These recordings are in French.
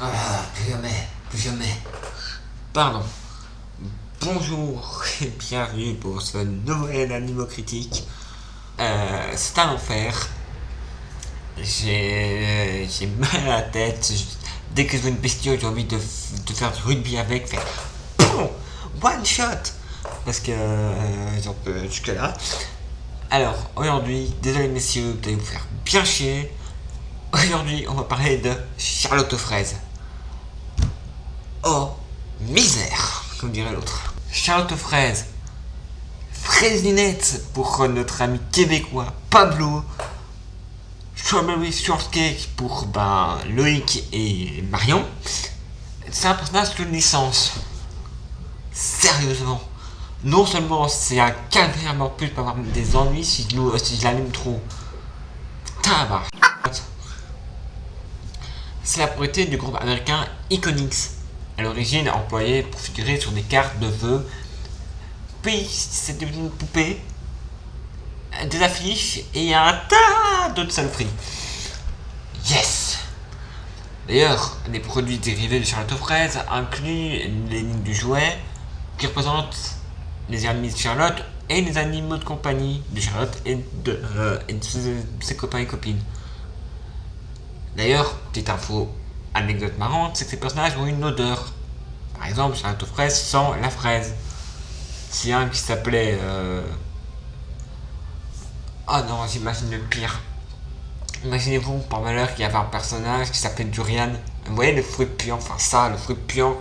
Ah, plus jamais, plus jamais. Pardon. Bonjour et bienvenue pour ce nouvel Animaux Critique. C'est un enfer. J'ai mal à la tête. Dès que je vois une bestiole, j'ai envie de faire du rugby avec, faire POUM one shot. Parce que j'en peux jusque là. Alors, aujourd'hui, désolé messieurs, vous allez vous faire bien chier. Aujourd'hui, on va parler de Charlotte aux fraises. Oh, misère, comme dirait l'autre. Charlotte aux fraises. Fraisinette pour notre ami québécois Pablo. Strawberry Shortcake pour Loïc et Marion. C'est un personnage de naissance. Sérieusement. Non seulement c'est un calvaire, mais en plus je peux avoir des ennuis si je l'allume trop. Tabarnak. C'est la propriété du groupe américain Iconics, à l'origine employé pour figurer sur des cartes de vœux. Puis c'est devenu une poupée, des affiches et un tas d'autres saloperies. Yes! D'ailleurs, les produits dérivés de Charlotte aux fraises incluent les lignes du jouet qui représentent les amis de Charlotte et les animaux de compagnie de Charlotte et de ses copains et copines. D'ailleurs, petite info, anecdote marrante, c'est que ces personnages ont une odeur. Par exemple, Charlotte aux fraises sent la fraise. Si un qui s'appelait... Oh non, j'imagine le pire. Imaginez-vous, par malheur, qu'il y avait un personnage qui s'appelait Durian. Vous voyez le fruit puant, enfin ça, le fruit puant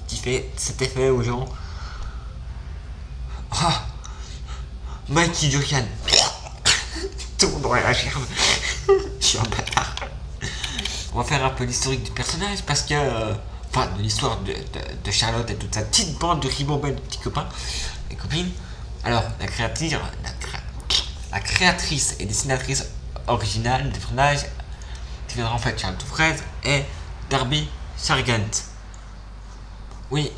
qui fait cet effet aux gens. Oh, Mikey Durian. Tout le monde aurait la gerbe. Je suis un bâtard. On va faire un peu l'historique du personnage parce que... Enfin, de l'histoire de Charlotte et toute sa petite bande de ribambelles de petits copains et copines. Alors, la créatrice et dessinatrice originale des personnages qui viendra en fait Charlotte aux fraises est Darby Sargent. Oui,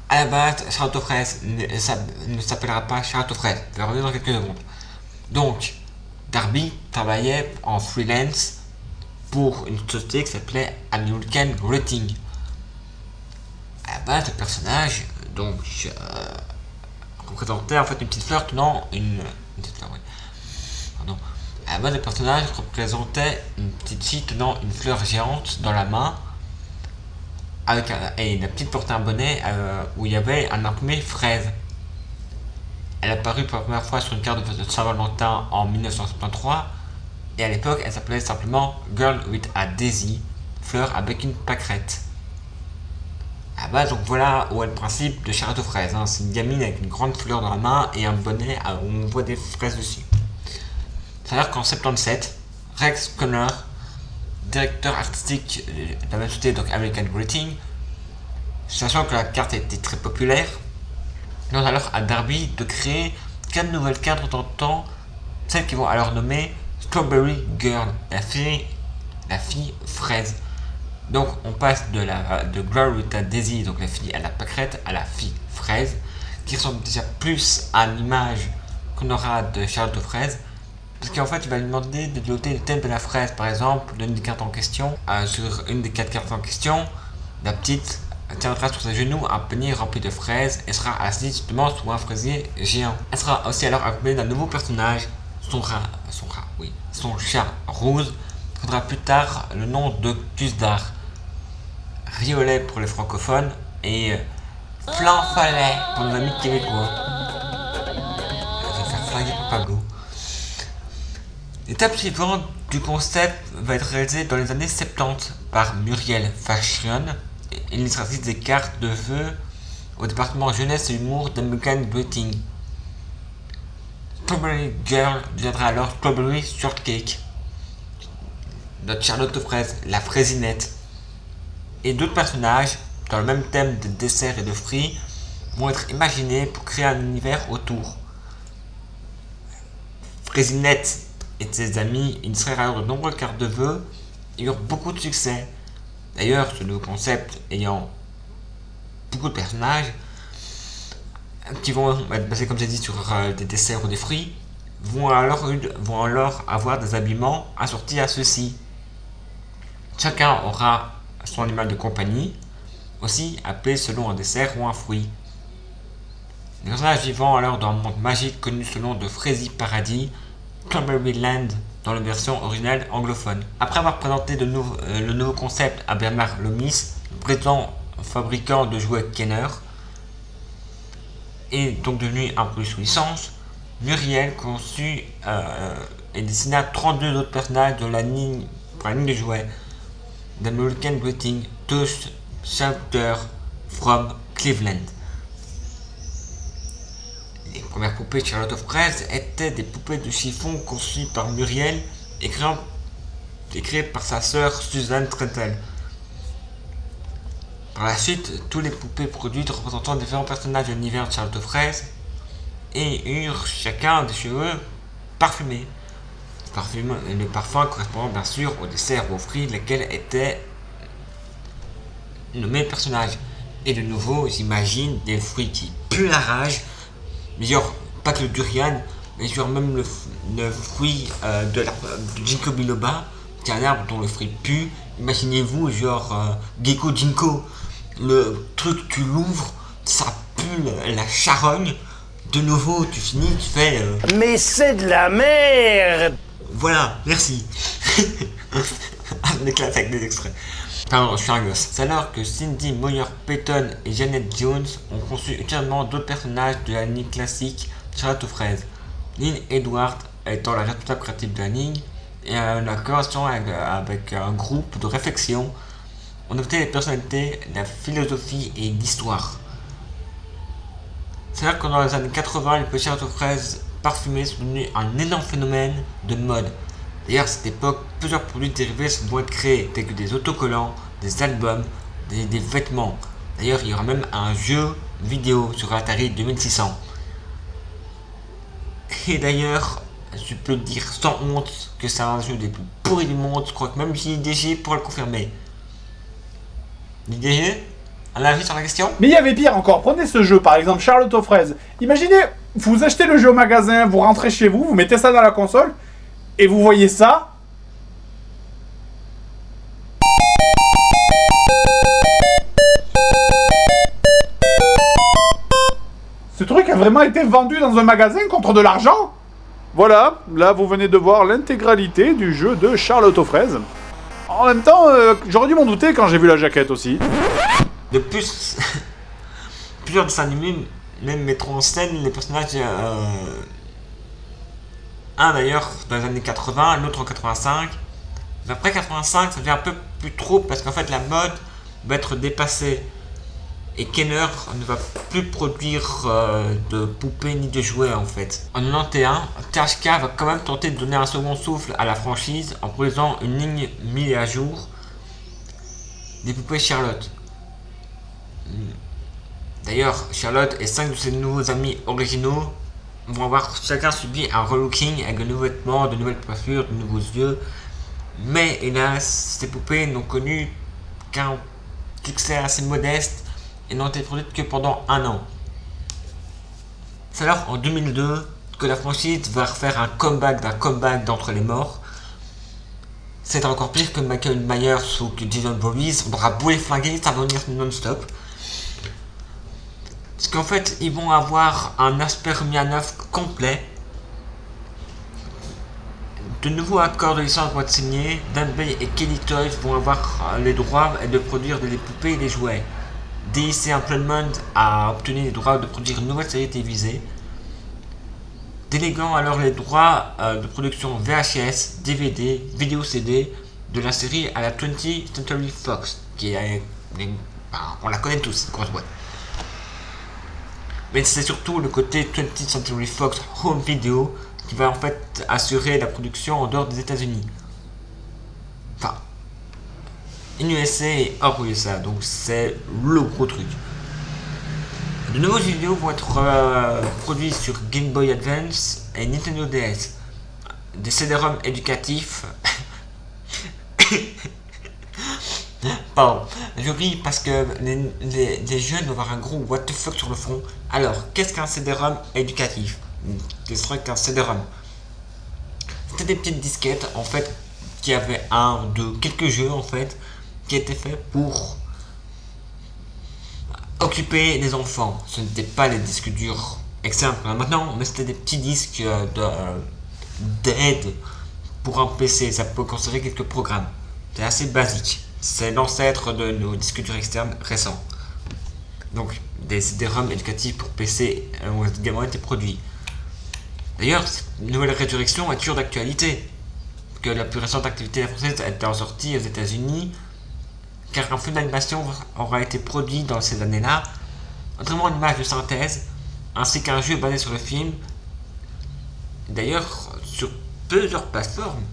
à la base, Charlotte aux fraises ne s'appellera pas Charlotte aux fraises. Je vais revenir dans quelques secondes. Donc, Darby travaillait en freelance pour une société qui s'appelait American Greeting. À la base, le personnage donc représentait en fait une petite fleur tenant une petite fleur, oui. Pardon. À la base, le personnage représentait une petite fille tenant une fleur géante dans la main et la petite portait un bonnet où il y avait un imprimé fraise. Elle est apparue pour la première fois sur une carte de Saint-Valentin en 1973 et à l'époque elle s'appelait simplement Girl with a Daisy, fleur avec une pâquerette. À la base, donc voilà où est le principe de Charlotte aux fraises. C'est une gamine avec une grande fleur dans la main et un bonnet où on voit des fraises dessus. C'est-à-dire qu'en 77, Rex Connor, directeur artistique de la même société, donc American Greeting, sachant que la carte était très populaire, demande alors à Darby de créer 4 nouvelles cartes en temps, celles qui vont alors nommer Strawberry Girl, la fille fraise. Donc on passe de Girl with a Daisy, donc la fille à la pâquerette, à la fille fraise, qui ressemble déjà plus à l'image qu'on aura de Charlotte aux fraises. Parce qu'en fait, il va lui demander de noter le thème de la fraise, par exemple, d'une des cartes en question. Sur une des 4 cartes en question, la petite tiendra sur ses genoux un panier rempli de fraises et sera assise justement sur un fraisier géant. Elle sera aussi alors accompagnée d'un nouveau personnage, son chat Rose, qui prendra plus tard le nom de Tusdar. Riolet pour les francophones et Flanfalet pour nos amis québécois. Je vais faire flinguer par Pablo. L'étape suivante du concept va être réalisée dans les années 70 par Muriel Fashion, illustratrice des cartes de vœux au département jeunesse et humour d'American Greeting. Strawberry Girl deviendra alors Strawberry Shortcake. Notre Charlotte aux fraises, la fraisinette. Et d'autres personnages, dans le même thème de desserts et de fruits, vont être imaginés pour créer un univers autour. Fraisinette et ses amis illustrèrent alors de nombreuses cartes de vœux et eurent beaucoup de succès. D'ailleurs, ce nouveau concept ayant beaucoup de personnages qui vont être basés, comme j'ai dit, sur des desserts ou des fruits, vont alors avoir des habillements assortis à ceux-ci. Chacun aura son animal de compagnie, aussi appelé selon un dessert ou un fruit. Les personnages vivant alors dans un monde magique connu sous le nom de Freezy Paradis, Cranberry Land dans la version originale anglophone. Après avoir présenté le nouveau concept à Bernard Loomis, le président fabricant de jouets Kenner, et donc devenu un produit sous licence, Muriel conçut et dessina 32 autres personnages de la ligne de jouets d'American Greeting, Toast, Shelter from Cleveland. Les premières poupées de Charlotte of Fraise étaient des poupées de chiffon conçues par Muriel et créées par sa sœur Suzanne Trettel. Par la suite, tous les poupées produites représentant différents personnages de l'univers de Charlotte of Fraise et eurent chacun des cheveux parfumés. Les parfums correspondant bien sûr au dessert ou aux fruits lesquels étaient nommés personnages. Et de nouveau, j'imagine des fruits qui puent la rage, genre pas que le durian, mais genre même le fruit du ginkgo biloba, qui est un arbre dont le fruit pue. Imaginez-vous genre gecko ginkgo, le truc tu l'ouvres, ça pue la charogne. De nouveau, tu finis, tu fais Mais c'est de la merde. Voilà, merci. On éclate avec des extraits. Pardon, je suis un gosse. C'est alors que Cindy Moyer Payton et Janet Jones ont conçu ultérieurement d'autres personnages de la ligne classique Charlotte aux fraises. Lynn Edwards étant la responsable créative de la ligne et la collaboration avec un groupe de réflexion. On notait les personnalités, la philosophie et l'histoire. C'est-à-dire que dans les années 80, les Charlotte aux fraises parfumés sont devenus un énorme phénomène de mode. D'ailleurs, à cette époque, plusieurs produits dérivés vont être créés, tels que des autocollants, des albums, des vêtements. D'ailleurs, il y aura même un jeu vidéo sur Atari 2600. Et d'ailleurs, je peux le dire sans honte que c'est un jeu des plus pourris du monde. Je crois que même JDG pourrait le confirmer. JDG, un avis sur la question? Mais il y avait pire encore. Prenez ce jeu, par exemple, Charlotte aux fraises. Imaginez, vous achetez le jeu au magasin, vous rentrez chez vous, vous mettez ça dans la console, et vous voyez ça. Ce truc a vraiment été vendu dans un magasin contre de l'argent. Voilà, là vous venez de voir l'intégralité du jeu de Charlotte aux fraises. En même temps, j'aurais dû m'en douter quand j'ai vu la jaquette aussi. De plus, plusieurs dessins animés même mettront en scène les personnages. Un d'ailleurs dans les années 80, l'autre en 85. Mais après 85, ça devient un peu plus trop parce qu'en fait la mode va être dépassée. Et Kenner ne va plus produire de poupées ni de jouets en fait. En 91, THK va quand même tenter de donner un second souffle à la franchise en produisant une ligne mise à jour des poupées Charlotte. D'ailleurs, Charlotte et 5 de ses nouveaux amis originaux vont avoir chacun subi un relooking avec de nouveaux vêtements, de nouvelles coiffures, de nouveaux yeux. Mais hélas, ces poupées n'ont connu qu'un succès assez modeste et n'ont été produites que pendant un an. C'est alors en 2002 que la franchise va refaire un comeback d'un comeback d'entre les morts. C'est encore pire que Michael Myers ou que Jason Voorhees. On aura beau les flinguer, ça va venir non-stop. Parce qu'en fait, ils vont avoir un aspect remis à neuf complet. De nouveaux accords de licence vont être signés. Dan Bay et Kelly Toys vont avoir les droits de produire des poupées et des jouets. DIC Employment a obtenu les droits de produire une nouvelle série télévisée, déléguant alors les droits de production VHS, DVD, vidéo CD de la série à la 20th Century Fox, qui est, on la connaît tous, grosse boîte. Mais c'est surtout le côté 20th Century Fox Home Video qui va en fait assurer la production en dehors des États-Unis. Enfin, in USA et hors USA, donc c'est le gros truc. De nouveaux jeux vidéo vont être produits sur Game Boy Advance et Nintendo DS. Des CD-ROM éducatifs. Pardon, je ris parce que les jeunes vont avoir un gros what the fuck sur le front. Alors, qu'est-ce qu'un CD-ROM éducatif? Qu'est-ce qu'un CD-ROM? C'était des petites disquettes en fait qui avaient quelques jeux en fait qui était fait pour occuper les enfants. Ce n'étaient pas les disques durs externes maintenant, mais c'était des petits disques d'aide pour un PC. Ça peut conserver quelques programmes. C'est assez basique. C'est l'ancêtre de nos disques durs externes récents. Donc, des CD-ROM éducatifs pour PC ont également été produits. D'ailleurs, cette nouvelle résurrection est toujours d'actualité. Que la plus récente activité française a été sortie aux États-Unis, car un film d'animation aura été produit dans ces années-là, notamment une image de synthèse, ainsi qu'un jeu basé sur le film. D'ailleurs, sur plusieurs plateformes.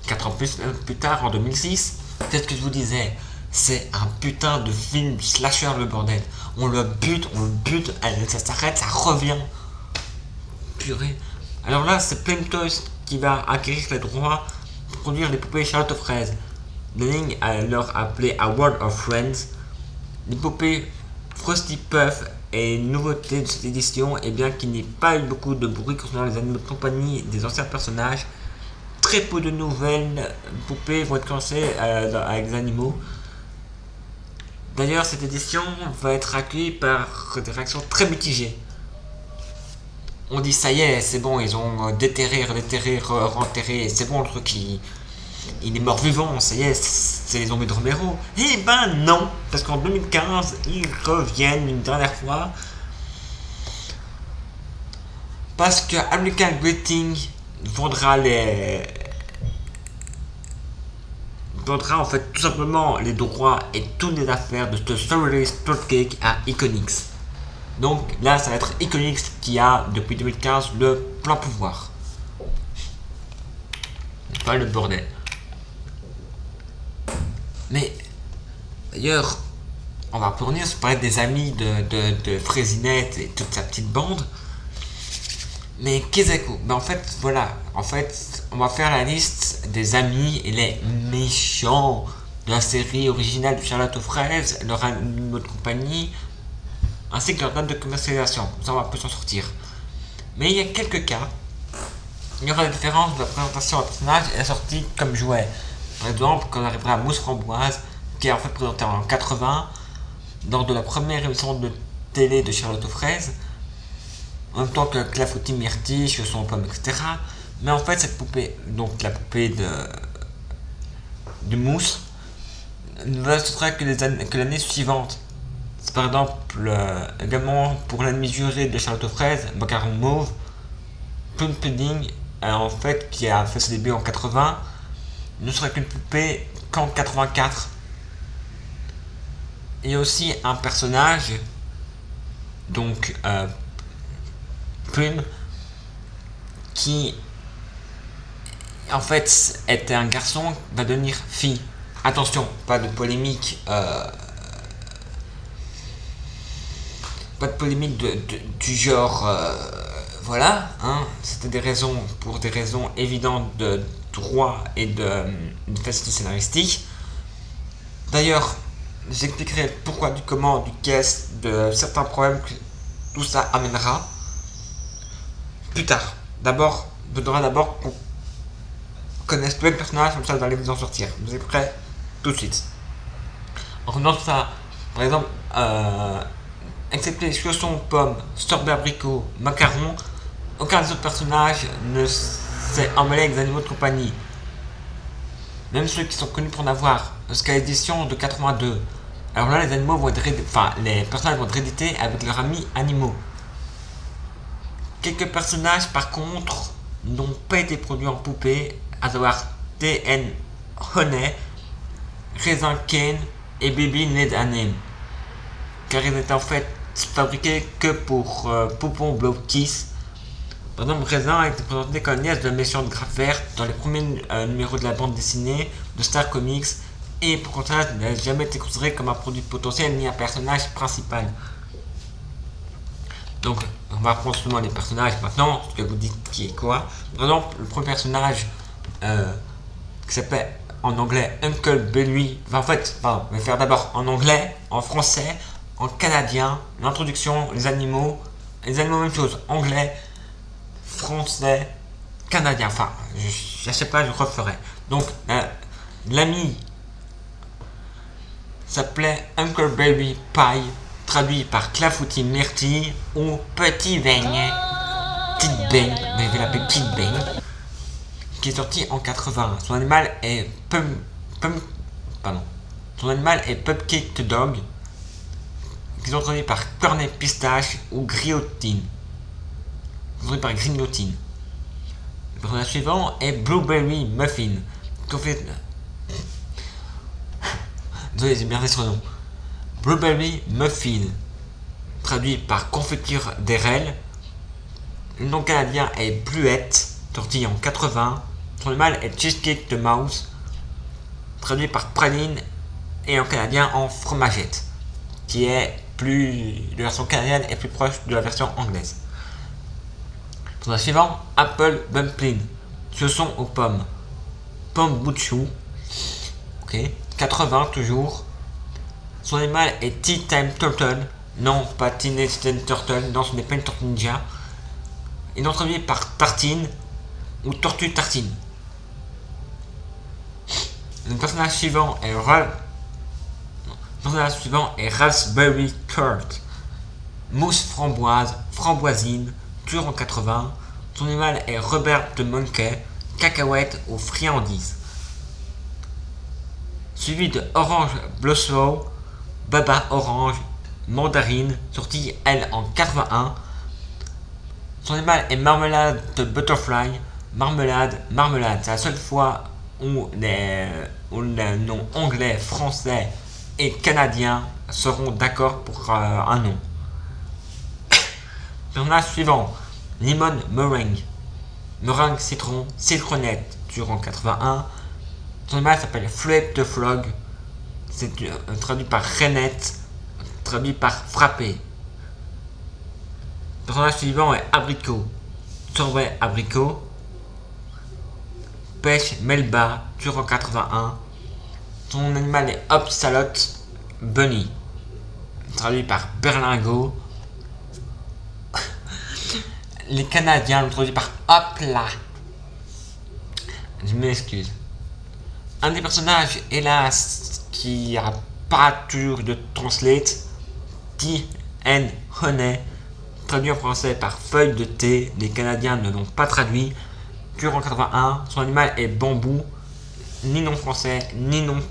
4 ans plus tard, en 2006, c'est ce que je vous disais, c'est un putain de film slasher le bordel. On le bute, ça s'arrête, ça revient. Purée. Alors là, c'est Plain Toys qui va acquérir les droits pour produire les poupées Charlotte aux fraises. La ligne a alors appelée A World of Friends. Les poupées Frosty Puff est une nouveauté de cette édition, et bien qu'il n'y ait pas eu beaucoup de bruit concernant les animaux de compagnie des anciens personnages, très peu de nouvelles poupées vont être lancées avec des animaux. D'ailleurs, cette édition va être accueillie par des réactions très mitigées. On dit ça y est, c'est bon, ils ont déterré, renterré, c'est bon, le truc il est mort vivant, ça y est, c'est les zombies de Romero. Eh ben non, parce qu'en 2015, ils reviennent une dernière fois. Parce que American Greeting vendra en fait tout simplement les droits et toutes les affaires de ce Strawberry Shortcake à Iconix. Donc là, ça va être Iconix qui a depuis 2015 le plein pouvoir. Pas le bordel. Mais d'ailleurs, on va revenir sur parler des amis de Fraisinette et toute sa petite bande. Mais Kezako, ben en fait, voilà. En fait, on va faire la liste des amis et les méchants de la série originale de Charlotte aux fraises, leur animaux de compagnie, ainsi que leur date de commercialisation. Comme ça, on va peu s'en sortir. Mais il y a quelques cas. Il y aura des différences de la présentation d'un personnage et la sortie comme jouet. Par exemple, quand on arrivera à Mousse Framboise, qui est en fait présenté en 80, lors de la première émission de télé de Charlotte aux fraises, en même temps que Clafoutis Myrtille, Chausson aux pommes, etc. Mais en fait, cette poupée, donc la poupée de Mousse, ne va se faire que l'année suivante. C'est par exemple également pour l'ennemi juré de Charlotte aux fraises, Macaron Mauve, Plum Pudding, en fait, qui a fait ses débuts en 80, ne sera qu'une poupée qu'en 84. Il y a aussi un personnage, donc Plume, qui en fait était un garçon, va devenir fille. Attention, pas de polémique, du genre, voilà, hein, c'était pour des raisons évidentes de droit et de facilité scénaristique. D'ailleurs, j'expliquerai pourquoi, du comment, du qu'est-ce, de certains problèmes que tout ça amènera plus tard. D'abord, il faudra d'abord qu'on connaisse tous les personnages, comme ça vous allez vous en sortir. Vous êtes prêts? Tout de suite. En revenant sur ça, par exemple, excepté Chausson, Pomme, Strawberry Abricot, Macaron, aucun des autres personnages ne s'est emmêlé avec des animaux de compagnie. Même ceux qui sont connus pour en avoir, jusqu'à l'édition de 82. Alors là, les animaux vont être les personnages vont être réédités avec leurs amis animaux. Quelques personnages, par contre, n'ont pas été produits en poupée, à savoir T.N. Honey, Raisin Kane et Baby Need a Name, car ils étaient en fait fabriqués que pour Poupon Blow Kiss. Par exemple, Raisin a été présenté comme nièce de méchante grappe verte dans les premiers numéros de la bande dessinée de Star Comics, et pour contraste, n'a jamais été considéré comme un produit potentiel ni un personnage principal. Donc, on va reprendre seulement les personnages maintenant, ce que vous dites qui est quoi. Par exemple, le premier personnage qui s'appelle en anglais Uncle Belui, on va faire d'abord en anglais, en français, en canadien, l'introduction, les animaux, même chose, anglais, français, canadien, je sais pas, je referai. Donc, L'ami s'appelait Huckleberry Pie, traduit par Clafoutis Myrtille ou Petit Beigne, Petite Beigne, mais je vais l'appeler Petite Beigne, qui est sorti en 80. Son animal est Son animal est Pupcake Dog, qui sont traduits par Cornet Pistache ou Griotine. Traduit par Grignotine. Le personnage suivant est Blueberry Muffin. Désolé, j'ai merdé son nom. Blueberry Muffin, traduit par Confiture d'Erel. Le nom canadien est Bluette, sorti en 80. Son animal est Cheesecake de Mouse, traduit par Praline et en canadien en Fromagette, qui est la version canadienne est plus proche de la version anglaise. Pour la suivante, Apple Bumpkin, chausson aux pommes. Pomme bout de chou. Ok. 80 toujours. Son animal est Tea Time Turtle. Non, pas Teenage Mutant Turtle. Non, ce n'est pas une tortue ninja. Il est traduit par Tartine ou Tortue Tartine. Le personnage suivant est Raspberry Curd. Mousse framboise, framboisine, toujours en 80. Son animal est Robert de Monkey, cacahuète aux friandises. Suivi de Orange Blossom, Baba Orange, Mandarine, sorti elle en 81. Son animal est Marmelade de Butterfly, Marmelade. C'est la seule fois où le nom anglais, français et canadien seront d'accord pour un nom. Personnage suivant, Lemon Meringue, meringue citron, citronnette, durant 81. Son animal s'appelle Flip the Frog, c'est traduit par Renette, traduit par frappé. Le personnage suivant est Abricot, sorbet abricot. Pêche Melba, durant 81. Son animal est Hop Salot Bunny, traduit par berlingot. Les Canadiens l'ont traduit par Hop là. Je m'excuse. Un des personnages, hélas, qui n'a pas toujours de translate, T.N. Honey, traduit en français par feuille de thé. Les Canadiens ne l'ont pas traduit. Durant 81, son animal est bambou, ni non français, ni non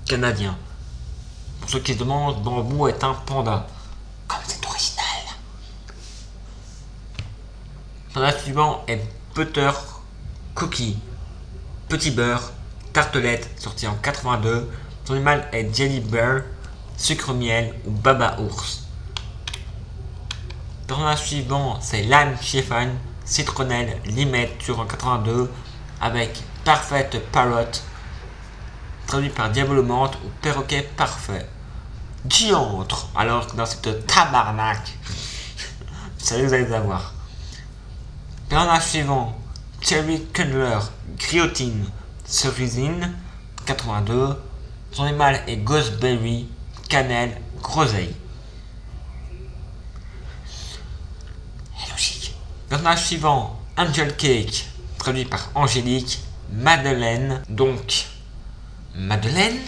canadien. Pour ceux qui se demandent, bambou est un panda. Comme c'est original. Le personnage suivant est Butter Cookie, petit beurre, tartelette, sorti en 82. Son animal est Jelly Bear, sucre miel ou baba ours. Le personnage suivant, c'est Lime Chiffon, citronnelle, limette, durant 82, avec Perfect Parrot, traduit par Diabolomante ou perroquet parfait. Diantre, alors que dans cette tabarnak, vous savez, vous allez les avoir. Personnage suivant, Cherry Cundler, Griotine, cerisine, 82. Son animal est Gooseberry, cannelle, groseille. C'est logique. Personnage suivant, Angel Cake, traduit par Angélique, Madeleine, donc Madeleine,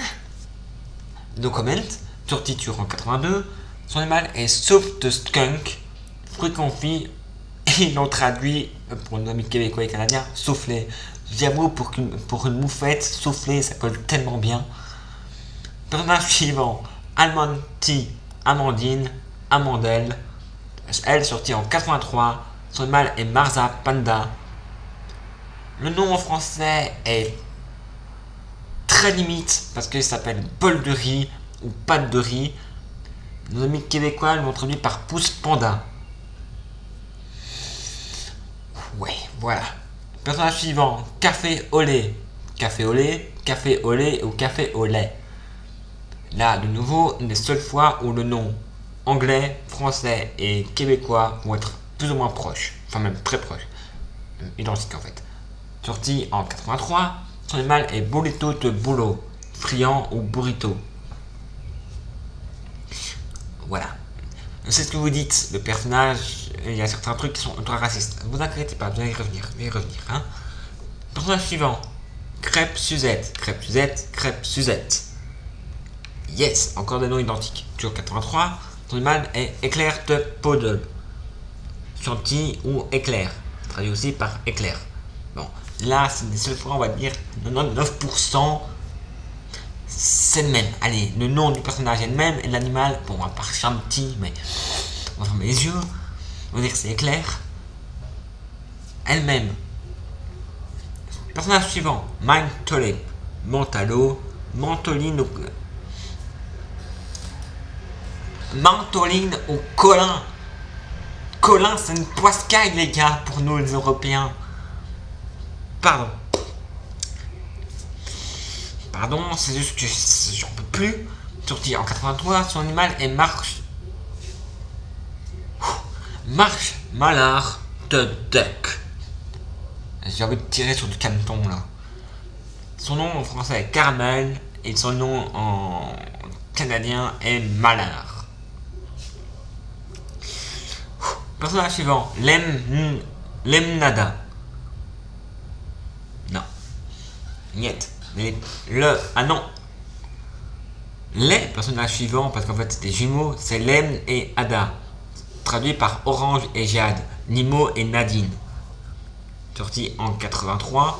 no comment, sorti durant 82. Son animal est Soup de Skunk, fruit confit, et ils l'ont traduit pour nos amis québécois et canadiens, soufflé. J'avoue, pour une moufette, soufflé, ça colle tellement bien. Personnage suivant, Almond Tea, Amandine, Amandelle, elle sortie en 83. Son animal est Marza Panda. Le nom en français est très limite parce qu'il s'appelle bol de riz ou pâte de riz. Nos amis québécois l'ont traduit par pouce panda. Ouais, voilà. Personnage suivant, café au lait. Café au lait, café au lait ou café au lait. Là, de nouveau, une des seules fois où le nom anglais, français et québécois vont être plus ou moins proches. Enfin, même très proches. Identiques en fait. Sorti en 83, son animal est Burrito de Boulot, friand ou burrito. Voilà. Je sais ce que vous dites, le personnage, il y a certains trucs qui sont ultra racistes. Ne vous inquiétez pas, vous allez y revenir. Hein. Personnage suivant, crêpe Suzette, crêpe Suzette, crêpe Suzette. Yes, encore des noms identiques. Toujours 83, son animal est éclair de poodle. Chantilly ou éclair, traduit aussi par éclair. Bon, là, c'est des seules fois, on va dire 99%, c'est le même. Allez, le nom du personnage est le même et l'animal, bon, à part Chantilly, mais on va fermer les yeux, on va dire que c'est éclair. Elle-même. Personnage suivant, Mine Tulip, Montalo, Mantoline ou Colin. Colin, c'est une poiscaille, les gars, pour nous, les Européens. Pardon, c'est juste que j'en peux plus. Sorti en 83, son animal est Marche Mallard de Duck. J'ai envie de tirer sur du caneton là. Son nom en français est Caramel et son nom en canadien est Mallard. Personnage suivant, Lemnada. Non. Niet. Les personnages suivants, parce qu'en fait c'est des jumeaux, c'est Lem et Ada. Traduit par Orange et Jade, Nimo et Nadine. Sorti en 83.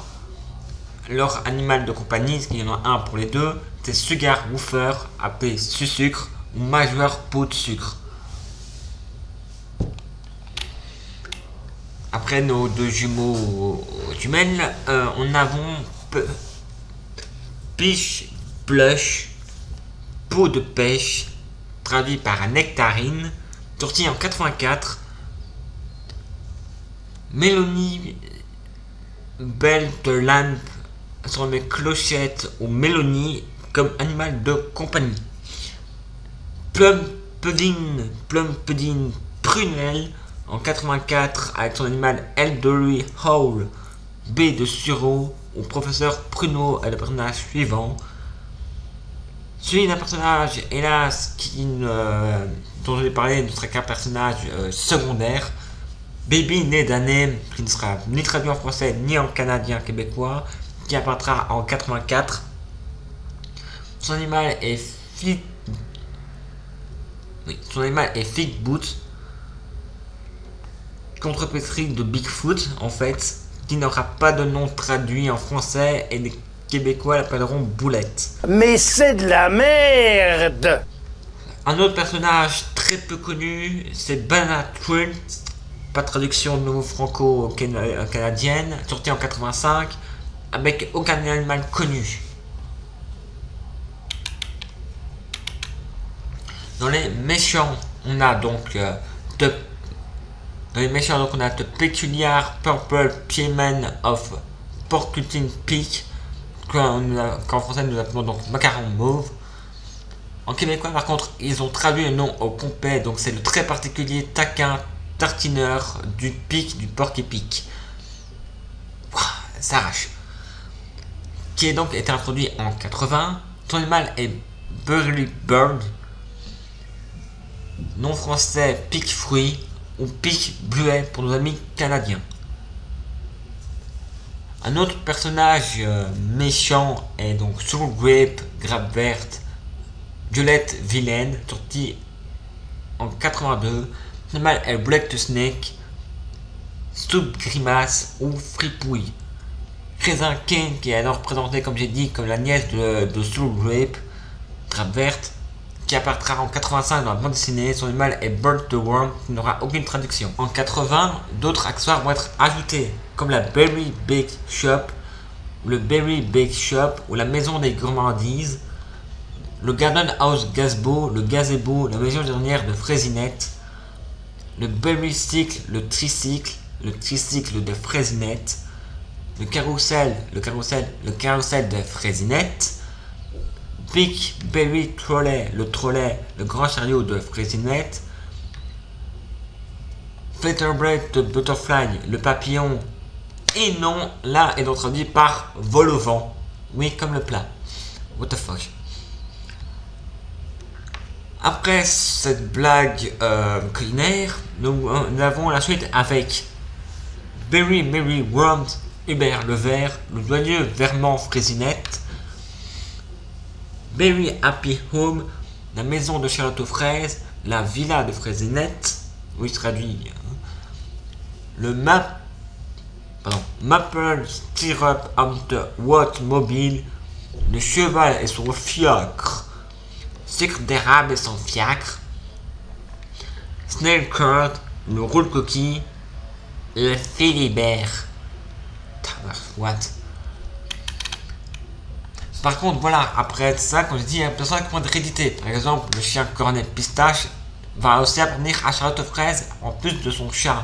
Leur animal de compagnie, parce qu'il y en a un pour les deux, c'est Sugar Woofer, appelé Sucre ou Majeur Pot de Sucre. Après nos deux jumeaux jumelles, on avons Piche Blush, Peau de pêche, traduit par Nectarine, sorti en 84. Mélanie Belle de Lampe sur mes clochettes ou Mélanie comme animal de compagnie. Plum Pudding Prunelle en 84 avec son animal Elderly Howl, B de Sureau ou Professeur Pruneau est le personnage suivant. Suivi d'un personnage, hélas, dont je vais parler, ne sera qu'un personnage secondaire. Baby né d'année, qui ne sera ni traduit en français ni en canadien québécois, qui apparaîtra en 84. Son animal est Fig Boot, contrepétrie de Bigfoot en fait, qui n'aura pas de nom traduit en français et les Québécois l'appelleront Boulette. Mais c'est de la merde! Un autre personnage très peu connu, c'est Banana Twin, pas de traduction de nouveau franco-canadienne, sorti en 85, avec aucun animal connu. Dans les méchants, on a donc The Peculiar Purple Pieman of Porcupine Peak, qu'en français nous appelons donc macaron mauve. En québécois par contre ils ont traduit le nom au complet, donc c'est le très particulier taquin tartineur du pic du porc-épic. Ça arrache. Qui est donc été introduit en 80. Son animal est Burly Bird, nom français pic fruit ou pic bluet pour nos amis canadiens. Un autre personnage méchant est donc Sour Grape, grappe verte, Violette Vilaine, sorti en 82. L'animal est Black to Snake, Soup Grimace ou Fripouille. Raisin King, qui est alors présenté comme j'ai dit comme la nièce de Sour Grape, grappe verte, qui apparaîtra en 85 dans la bande dessinée. Son animal est Bird the Worm, qui n'aura aucune traduction. En 80, d'autres accessoires vont être ajoutés, comme la Berry Bake Shop, le Berry Bake Shop ou la Maison des Gourmandises, le Garden House Gazebo, le Gazebo, la maison dernière de Fraisinette, le Berry Cycle, le Tricycle de Fraisinette, le carrousel de Fraisinette, Big Berry Trolley, le grand chariot de Fraisinette, Flutterbread de Butterfly, le papillon, et non, là est donc traduit par vol au vent. Oui, comme le plat. What the fuck. Après cette blague culinaire, nous avons la suite avec Berry Merry World Hubert le vert, le joyeux Vermont Fraisinette. Berry Happy Home, la maison de Charlotte aux fraises, la villa de Fraisinette, oui, traduit. Le Maple Stirrup Hunter Watt Mobile, le cheval et son fiacre, sucre d'érable et son fiacre, Snail Curd, le roule coquille, le Philibert. What? Par contre, voilà, après ça, comme je dis, il y a personne qui vont être réédité. Par exemple, le chien cornet pistache va aussi appartenir à Charlotte aux fraises en plus de son chat.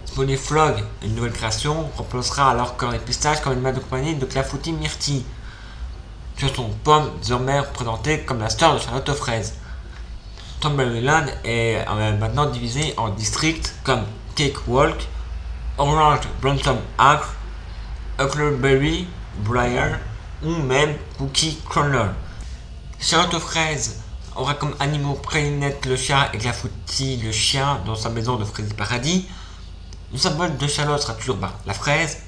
Smolly Frog, une nouvelle création, remplacera alors cornet pistache comme animal de compagnie de Clafoutis Myrtille. Sur son pomme, désormais représentée comme la star de Charlotte aux fraises. Tomberryland est maintenant divisé en districts comme Cake Walk, Orange Blossom Acre, Huckleberry Briar ou même Cookie Crawler. Charlotte aux fraises aura comme animaux Pralinette le chat et Clafoutis le chien dans sa maison de Fraisie Paradis. Le symbole de Charlotte sera toujours la fraise.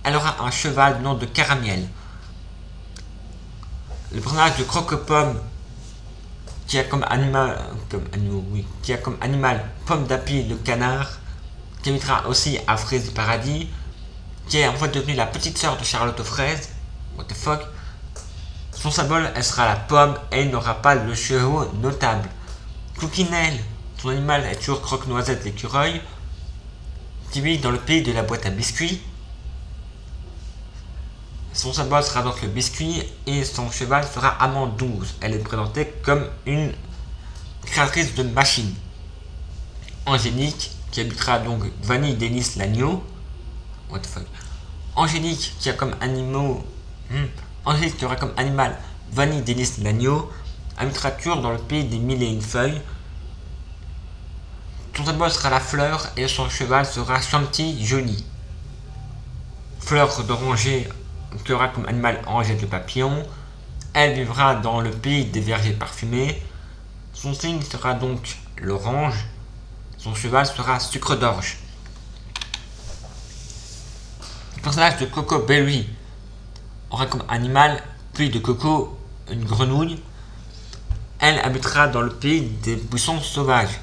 Elle aura un cheval du nom de Caramiel. Le personnage de Croque-Pomme qui a comme animal Pomme d'Api le canard, qui habitera aussi à Fraisie Paradis, qui est en fait devenue la petite sœur de Charlotte aux fraises. What the fuck? Son symbole, elle sera la pomme et il n'aura pas le cheveu notable. Cookinelle, son animal est toujours Croque-Noisette l'écureuil, qui vit dans le pays de la boîte à biscuits. Son symbole sera donc le biscuit et son cheval sera Amande 12. Elle est présentée comme une créatrice de machines. Angélique, qui habitera donc Vanille Délice l'agneau. What the fuck? Angélique, qui a comme animaux. Angélique, qui aura comme animal Vanille Délice l'agneau, habitera toujours dans le pays des mille et une feuilles. Son symbole sera la fleur et son cheval sera Chanty Jolie. Fleur d'oranger, qui aura comme animal Angèle le papillon. Elle vivra dans le pays des vergers parfumés. Son signe sera donc l'orange. Son cheval sera Sucre d'orge. Le personnage de Coco Berry aura comme animal pluie de coco une grenouille. Elle habitera dans le pays des buissons sauvages.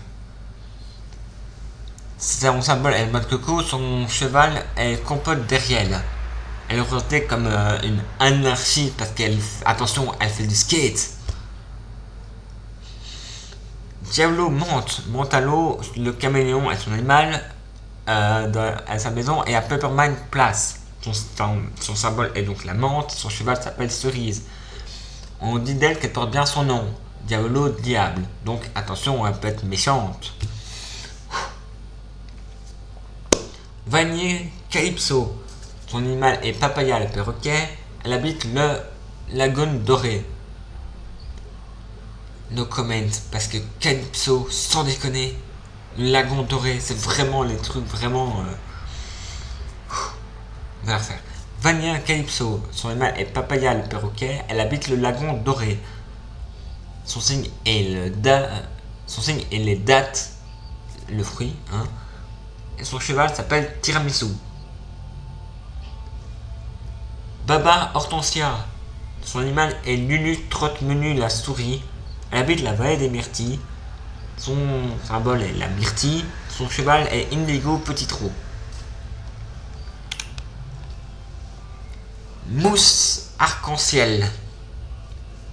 Son symbole est le mode coco. Son cheval est Compote d'Eriel. Elle est représentée comme une anarchie parce qu'elle, attention, elle fait du skate. Diablo Montalo, le caméléon est son animal à sa maison et à Peppermint Place. Son symbole est donc la menthe, son cheval s'appelle Cerise. On dit d'elle qu'elle porte bien son nom, Diablo Diable, donc attention, elle peut être méchante. Vanier Calypso, son animal est Papaya le perroquet, elle habite le Lagune Dorée. No comment, parce que Calypso, sans déconner, le Lagon Doré, c'est vraiment les trucs vraiment. On va refaire. Vania Calypso, son animal est Papaya le perroquet, elle habite le Lagon Doré. Son signe est les dattes, le fruit, hein. Et son cheval s'appelle Tiramisu. Baba Hortensia, son animal est Lulu Trotte-Menu la souris. Elle habite la vallée des myrtilles. Son symbole est la myrtille. Son cheval est Indigo Petit Trot. Mousse Arc-en-Ciel,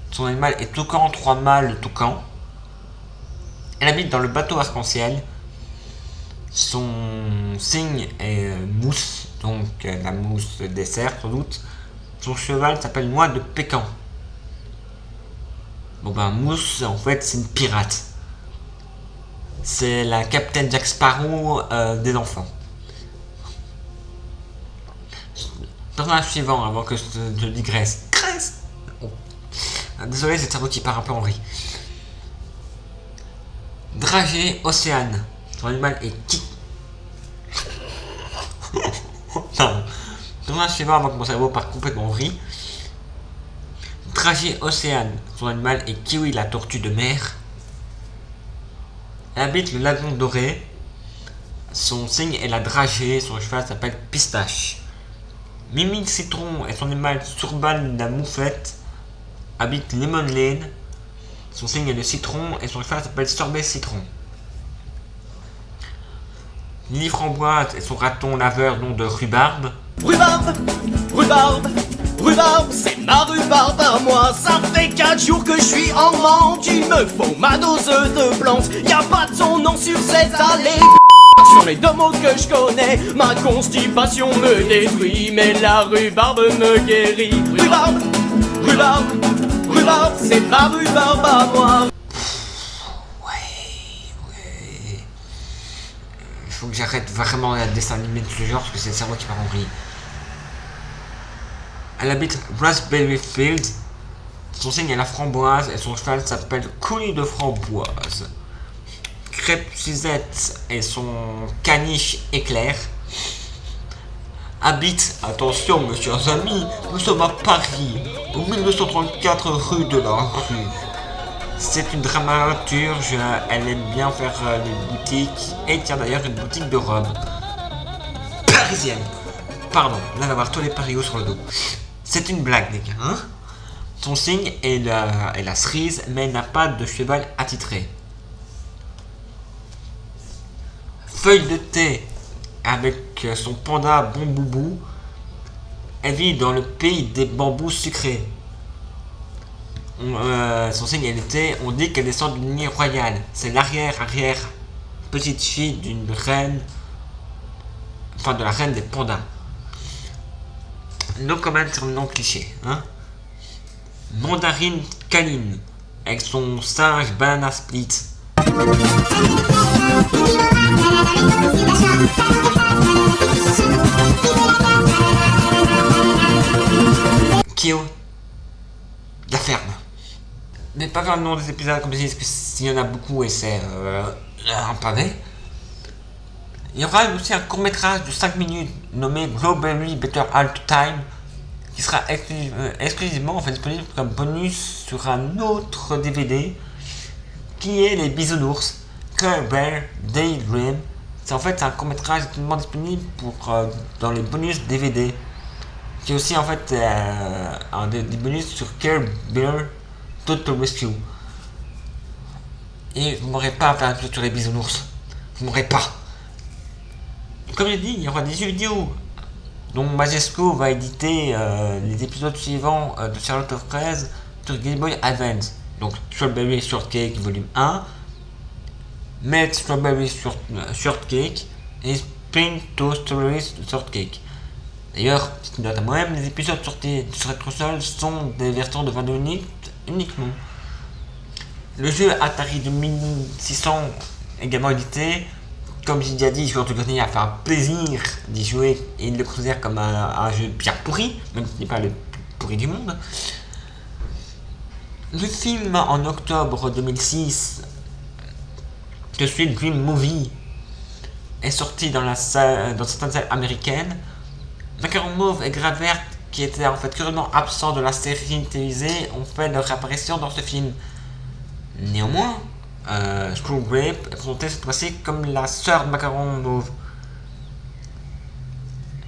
son animal est Toucan 3 mâles le toucan. Elle habite dans le bateau Arc-en-Ciel. Son signe est mousse, donc la mousse dessert sans doute. Son cheval s'appelle Noix de Pécan. Bon ben Mousse en fait c'est une pirate. C'est la Capitaine Jack Sparrow des enfants. Personnage suivant avant que je digresse. Oh. Désolé, c'est le cerveau qui part un peu en vrille. Dragée Océane. Son animal est qui. Pardon. Personnage suivant avant que mon cerveau parte complètement en vrille. Dragée Océane. Son animal est Kiwi la tortue de mer. Elle habite le Lagon Doré. Son signe est la dragée. Son cheval s'appelle Pistache. Mimi le citron et son animal Surban la moufette habitent Lemon Lane. Son signe est le citron et son cheval s'appelle Sorbet Citron. Lily Framboise et son raton laveur nom de Rhubarbe. Rhubarbe, rhubarbe, rhubarbe, c'est ma rhubarbe à moi. Ça fait 4 jours que je suis en manque. Il me faut ma dose de plantes. Y'a pas de son nom sur cette allée. Sur les deux mots que je connais, ma constipation me détruit, mais la rhubarbe me guérit. Rhubarbe, rhubarbe, rhubarbe, c'est ma rhubarbe à moi. Ouais. Il faut que j'arrête vraiment la dessin animé de ce genre parce que c'est le cerveau qui part en vrille. Elle habite Raspberry Field. Son signe est la framboise et son cheval s'appelle Coulis de framboise. Crêpe Suzette et son caniche éclair habite, attention mes chers amis, nous sommes à Paris, au 1234 rue de la Rue. C'est une dramaturge, elle aime bien faire des boutiques et tient d'ailleurs une boutique de robes parisienne. Pardon, là on va avoir tous les parios sur le dos. C'est une blague les gars, hein. Son signe est la cerise mais elle n'a pas de cheval attitré. Feuille de thé avec son panda Bon Boubou. Elle vit dans le pays des bambous sucrés. Son signe est le thé. On dit qu'elle descend d'une lignée royale. C'est l'arrière-arrière petite fille d'une reine. Enfin de la reine des pandas. No comment sur le nom cliché. Hein? Mandarine câline avec son singe Banana Split. Kyo, la ferme. Mais pas faire le nom des épisodes comme je dis, parce que s'il y en a beaucoup et c'est un pavé. Il y aura aussi un court métrage de 5 minutes nommé Glowberry Better All Time qui sera exclusivement en fait, disponible comme bonus sur un autre DVD qui est Les Bisounours, Care Bear Daydream. C'est en fait un court métrage actuellement disponible pour, dans les bonus DVD. Qui est aussi en fait un des bonus sur Care Bear Total Rescue. Et vous m'aurez pas à faire un épisode sur les bisounours. Vous m'aurez pas. Comme j'ai dit, il y aura des jeux vidéo dont Majesco va éditer les épisodes suivants de Charlotte of Fraise sur Game Boy Advance. Donc Strawberry Shortcake volume 1, Met Strawberry Shortcake et Spring Toast Strawberry Shortcake. D'ailleurs, petite note à moi-même, les épisodes sortis sur Retrosol sont des versions de 22 minutes uniquement. Le jeu Atari 2600 également édité. Comme j'ai déjà dit, joueur de grenier a fait un plaisir d'y jouer et il le considère comme un jeu bien pourri, même si ce n'est pas le plus pourri du monde. Le film en octobre 2006, je suis Dream Movie, est sorti dans certaines salles américaines. Macaron Mauve et Grappe Verte, qui étaient en fait curieusement absents de la série télévisée, ont fait leur apparition dans ce film. Néanmoins, Screw Grape est présentée cette fois-ci comme la sœur de Macaron Mauve.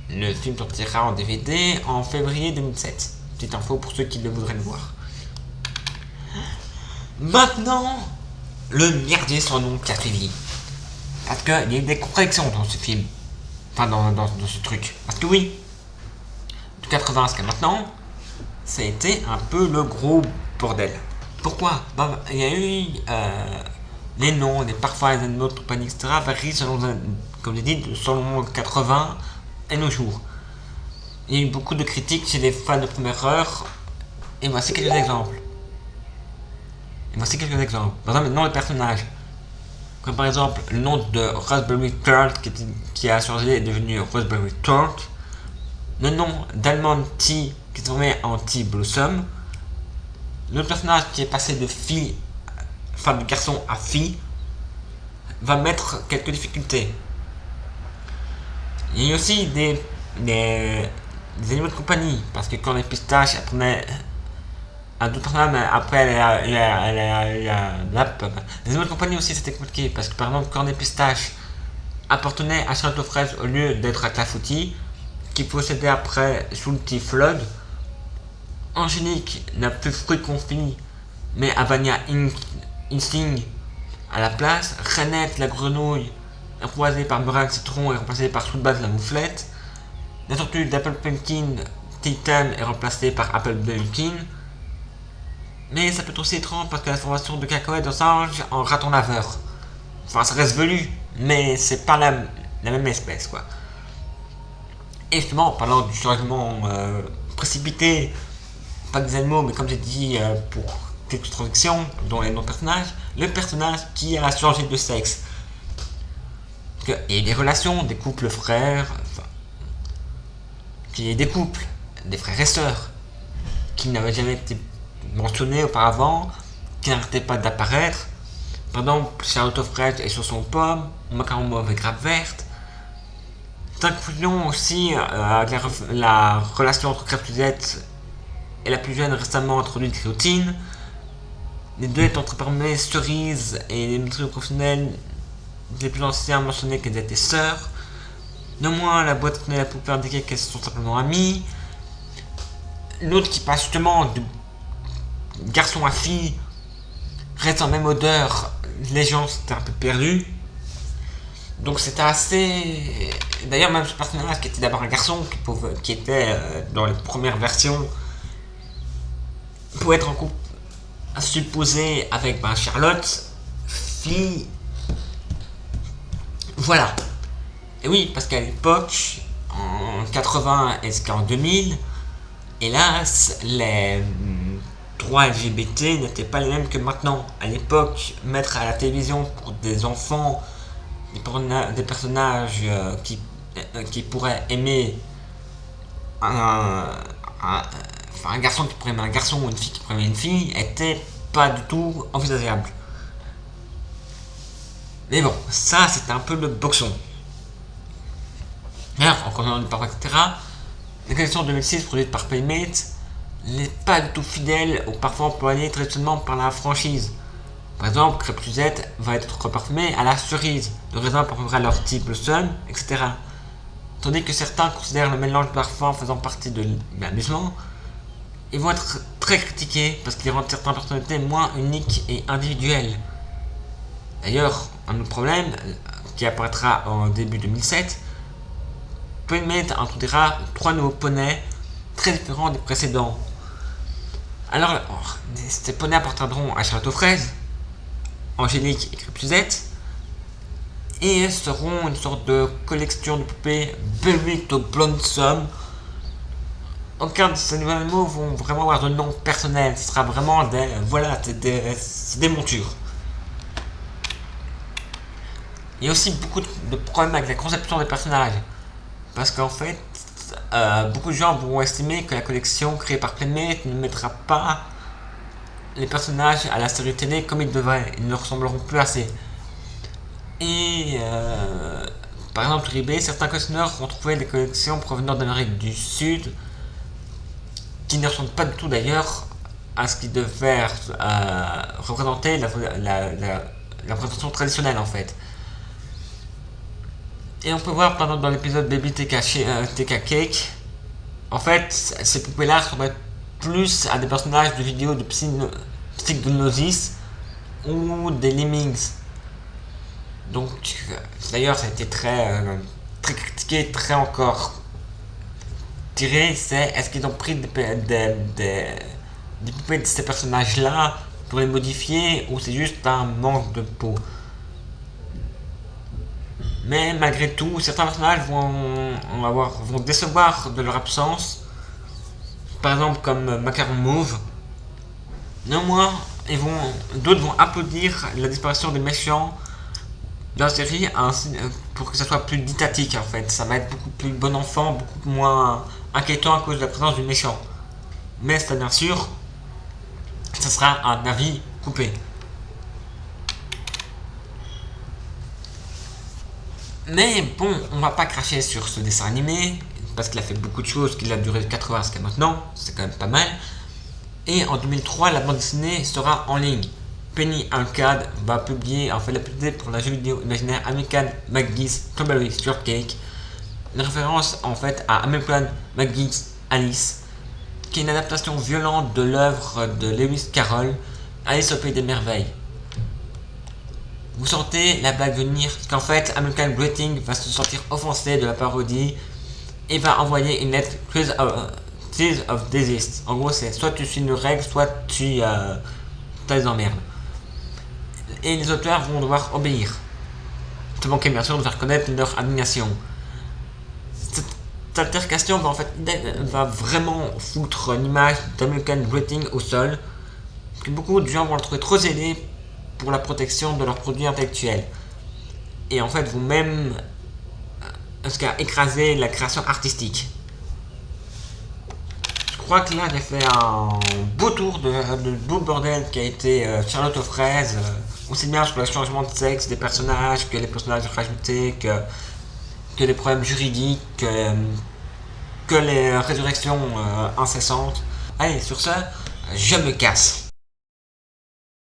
Le film sortira en DVD en février 2007. Petite info pour ceux qui le voudraient le voir. Maintenant, le merdier sans nom qui a suivi. Parce qu'il y a eu des contradictions dans ce film. Enfin, dans ce truc. Parce que oui, de 80 jusqu'à maintenant, ça a été un peu le gros bordel. Pourquoi? Il y a eu les noms, parfois les animaux de compagnie, etc. varient selon, comme j'ai dit, selon 80 et nos jours. Il y a eu beaucoup de critiques chez les fans de première heure. Et voici quelques exemples. Par exemple, le nom des personnages. Comme par exemple, le nom de Raspberry Tart qui a changé est devenu Raspberry Tart. Le nom d'Almond Tea qui se transformé en Tea Blossom. Le personnage qui est passé de fille, enfin de garçon à fille, va mettre quelques difficultés. Il y a aussi des animaux de compagnie, parce que quand les pistaches apprenaient à d'autres personnages, mais après les animaux de compagnie aussi c'était compliqué, parce que par exemple quand les pistaches appartenaient à Charlotte aux Fraises au lieu d'être à Clafoutis, qui possédait après Salty Flood. Angélique n'a plus Fruit Confit, mais a Vania Instinct à la place. Renette la grenouille, empoisonnée par beurre citron, est remplacée par Sweetbass la mouflette. La tortue d'Apple Pumpkin Titan est remplacée par Apple Pumpkin. Mais ça peut être aussi étrange parce que la formation de cacahuètes de singe en raton laveur. Enfin, ça reste velu, mais c'est pas la même espèce, quoi. Et justement, en parlant du changement précipité, pas des animaux, mais comme j'ai dit pour quelques traductions, dont les noms de personnages, le personnage qui a changé de sexe. Il y a des relations, des couples frères, enfin, qu'il y ait des couples, des frères et sœurs, qui n'avaient jamais été mentionnés auparavant, qui n'arrêtaient pas d'apparaître. Par exemple, Charlotte aux fraises et Chausson aux pommes, Macaron mauve et grappe verte. Inclusion aussi la relation entre Crêpe-Suzette et la plus jeune récemment introduite Créotine. Les deux étant transformés Cerise et les trio professionnels les plus anciens mentionnés qu'elles étaient sœurs. Néanmoins, la boîte et la poupée indiquaient qu'elles sont simplement amies. L'autre qui passe justement de garçon à fille reste en même odeur, les gens s'étaient un peu perdus. Donc c'était assez... D'ailleurs même ce personnage qui était d'abord un garçon, qui était dans les premières versions, pouvait être en couple supposé avec Charlotte, fille... Voilà. Et oui, parce qu'à l'époque, en 80 et jusqu'en 2000, hélas, les droits LGBT n'étaient pas les mêmes que maintenant. À l'époque, mettre à la télévision pour des enfants des personnages qui pourraient aimer un garçon qui pourrait aimer un garçon ou une fille qui pourrait aimer une fille était pas du tout envisageable. Mais bon, ça c'était un peu le boxon. D'ailleurs, en concernant le parcours, etc., la collection 2006 produite par Playmate n'est pas du tout fidèle au parfum employé traditionnellement par la franchise. Par exemple, Crêpe-Suzette va être reparfumée à la cerise, le raisin parfumera leur type le sun, etc. Tandis que certains considèrent le mélange de parfums faisant partie de l'amusement, ils vont être très critiqués parce qu'ils rendent certaines personnalités moins uniques et individuelles. D'ailleurs, un autre problème qui apparaîtra en début 2007, Playmate introduira 3 nouveaux poneys très différents des précédents. Alors, ces poneys appartiendront à Charlotte aux fraises, Angélique et Crêpe-Suzette, et seront une sorte de collection de poupées Berry to Blossom. Aucun de ces nouveaux animaux vont vraiment avoir de nom personnel, ce sera vraiment des montures. Il y a aussi beaucoup de problèmes avec la conception des personnages, parce qu'en fait, beaucoup de gens vont estimer que la collection créée par Playmate ne mettra pas les personnages à la série télé comme ils devraient, ils ne ressembleront plus assez. Et par exemple, sur eBay, certains collectionneurs ont trouvé des collections provenant d'Amérique du Sud qui ne ressemblent pas du tout d'ailleurs à ce qui devait représenter la représentation traditionnelle en fait. Et on peut voir pendant dans l'épisode Baby TK Cake, en fait, ces poupées-là ressemblent plus à des personnages de vidéos de Psygnosis ou des Lemmings. Donc, d'ailleurs, ça a été très critiqué, très encore tiré. C'est est-ce qu'ils ont pris des poupées de ces personnages-là pour les modifier ou c'est juste un manque de peau. Mais malgré tout, certains personnages vont décevoir de leur absence. Par exemple, comme Macaron Mauve. Néanmoins, d'autres vont applaudir la disparition des méchants de la série pour que ça soit plus didactique en fait. Ça va être beaucoup plus bon enfant, beaucoup moins inquiétant à cause de la présence du méchant. Mais c'est bien sûr, ça sera un avis coupé. Mais bon, on va pas cracher sur ce dessin animé, parce qu'il a fait beaucoup de choses, qu'il a duré 80 jusqu'à maintenant, c'est quand même pas mal. Et en 2003, la bande dessinée sera en ligne. Penny Arcade va publier, la publicité pour la jeu vidéo imaginaire American McGee's Strawberry Shortcake, Une référence en fait à American McGee's Alice, qui est une adaptation violente de l'œuvre de Lewis Carroll, Alice au Pays des Merveilles. Vous sentez la blague venir, parce qu'en fait American Greeting va se sentir offensé de la parodie et va envoyer une lettre Cease of Desist. En gros c'est soit tu suis une règle, soit tu t'as des emmerdes. Et les auteurs vont devoir obéir. Se manquer bien sûr de faire connaître leur indignation. Cette altercation va vraiment foutre une image d'American Greeting au sol, parce que beaucoup de gens vont le trouver trop zélé pour la protection de leurs produits intellectuels. Et en fait vont même jusqu'à écraser la création artistique. Je crois que là j'ai fait un beau tour de beau bordel qui a été Charlotte aux fraises, aussi bien sur le changement de sexe des personnages, que les personnages rajoutés, que les problèmes juridiques, que les résurrections incessantes. Allez, sur ça, je me casse.